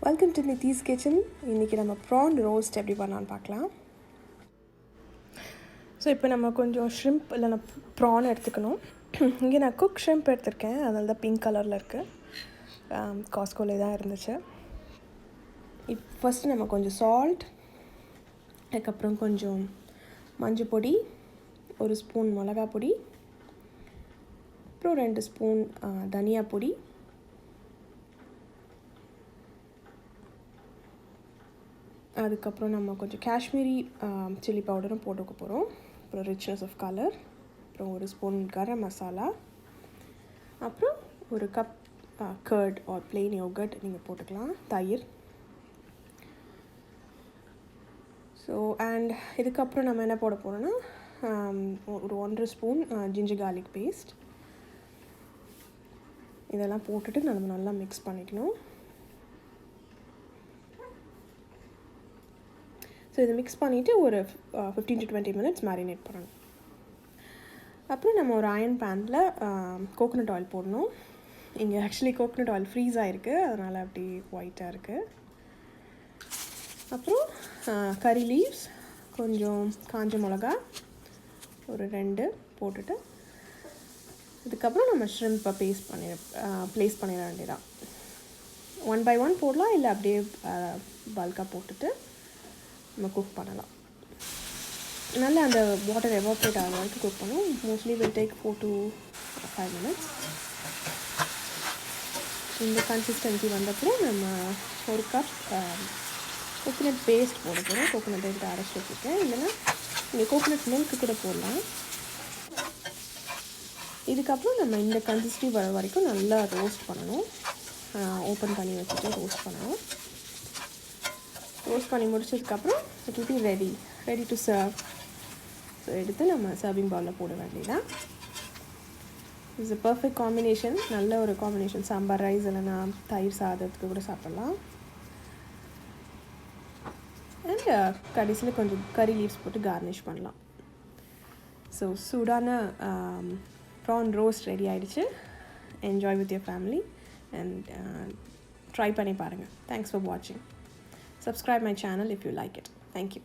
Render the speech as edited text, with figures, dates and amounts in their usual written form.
Welcome to Nithish kitchen. இன்றைக்கி நம்ம PRAN roast எப்படி பண்ணலான்னு பார்க்கலாம். ஸோ இப்போ நம்ம கொஞ்சம் ஷ்ரிம்ப் இல்லைனா ப்ரான் எடுத்துக்கணும். இங்கே நான் குக் ஷ்ரிம்ப் எடுத்திருக்கேன், அதனால தான் பிங்க் கலரில் இருக்குது. காஸ்கோலே தான் இருந்துச்சு. ஃபஸ்ட்டு நம்ம கொஞ்சம் சால்ட், அதுக்கப்புறம் கொஞ்சம் மஞ்சள் பொடி, 1 ஸ்பூன் மிளகா பொடி, அப்புறம் 2 ஸ்பூன் தனியா பொடி, அதுக்கப்புறம் நம்ம கொஞ்சம் காஷ்மீரி சில்லி பவுடரும் போட்டுக்க போகிறோம். அப்புறம் ரிச்னஸ் ஆஃப் கலர், அப்புறம் 1 ஸ்பூன் கரம் மசாலா, அப்புறம் 1 cup curd or plain yogurt நீங்கள் போட்டுக்கலாம், தயிர். ஸோ அண்ட் இதுக்கப்புறம் நம்ம என்ன போட போகிறோன்னா ஒரு 1.5 ஸ்பூன் ஜிஞ்சர் கார்லிக் பேஸ்ட். இதெல்லாம் போட்டுட்டு நம்ம நல்லா மிக்ஸ் பண்ணிக்கணும். ஸோ இதை மிக்ஸ் பண்ணிவிட்டு ஒரு 15 to 20 minutes மேரினேட் பண்ணணும். அப்புறம் நம்ம ஒரு அயர்ன் பேனில் கோகோனட் ஆயில் போடணும். இங்கே ஆக்சுவலி கோகோனட் ஆயில் ஃப்ரீஸ் ஆகிருக்கு, அதனால் அப்படி ஒயிட்டாக இருக்குது. அப்புறம் கறி லீவ்ஸ், கொஞ்சம் காஞ்ச மிளகா ஒரு 2 போட்டுட்டு, இதுக்கப்புறம் நம்ம ஷ்ரிம்பை ப்ளேஸ் பண்ணிட வேண்டியதான். 1 by 1 போடலாம், இல்லை அப்படியே பல்காக போட்டுட்டு நம்ம குக் பண்ணலாம். நல்லா அந்த வாட்டர் எவாப்ரேட் ஆகிற வரைக்கும் குக் பண்ணும். Mostly will take 4 to 5 minutes. இந்த கன்சிஸ்டன்சி வந்தப்பறம் நம்ம 1 கப் கோகோனட் பேஸ்ட் போட போகிறோம். கோகோனட் பேஸ்ட் அரைச்சி வச்சுருக்கேன், இல்லைன்னா நீங்கள் கோகோனட் மில்க்கு கூட போடலாம். இதுக்கப்புறம் நம்ம இந்த கன்சிஸ்டன்சி வர வரைக்கும் நல்லா ரோஸ்ட் பண்ணணும். ஓப்பன் பண்ணி வச்சுட்டு ரோஸ்ட் பண்ணணும். ரோஸ்ட் பண்ணி முடிச்சதுக்கப்புறம் it will be ready to serve. So எடுத்து நம்ம சர்விங் பவுலில் போட வேண்டியதான். It's a perfect combination. நல்ல ஒரு காம்பினேஷன். சாம்பார் ரைஸ் இல்லைனா தயிர் சாதத்துக்கு கூட சாப்பிட்லாம். அண்ட் கடைசியில் கொஞ்சம் கறி லீவ்ஸ் போட்டு கார்னிஷ் பண்ணலாம். ஸோ சூடான ப்ரான் ரோஸ்ட் ரெடி ஆகிடுச்சு. Enjoy with your family and try பண்ணி பாருங்கள். தேங்க்ஸ் ஃபார் வாட்சிங். Subscribe my channel if you like it. Thank you.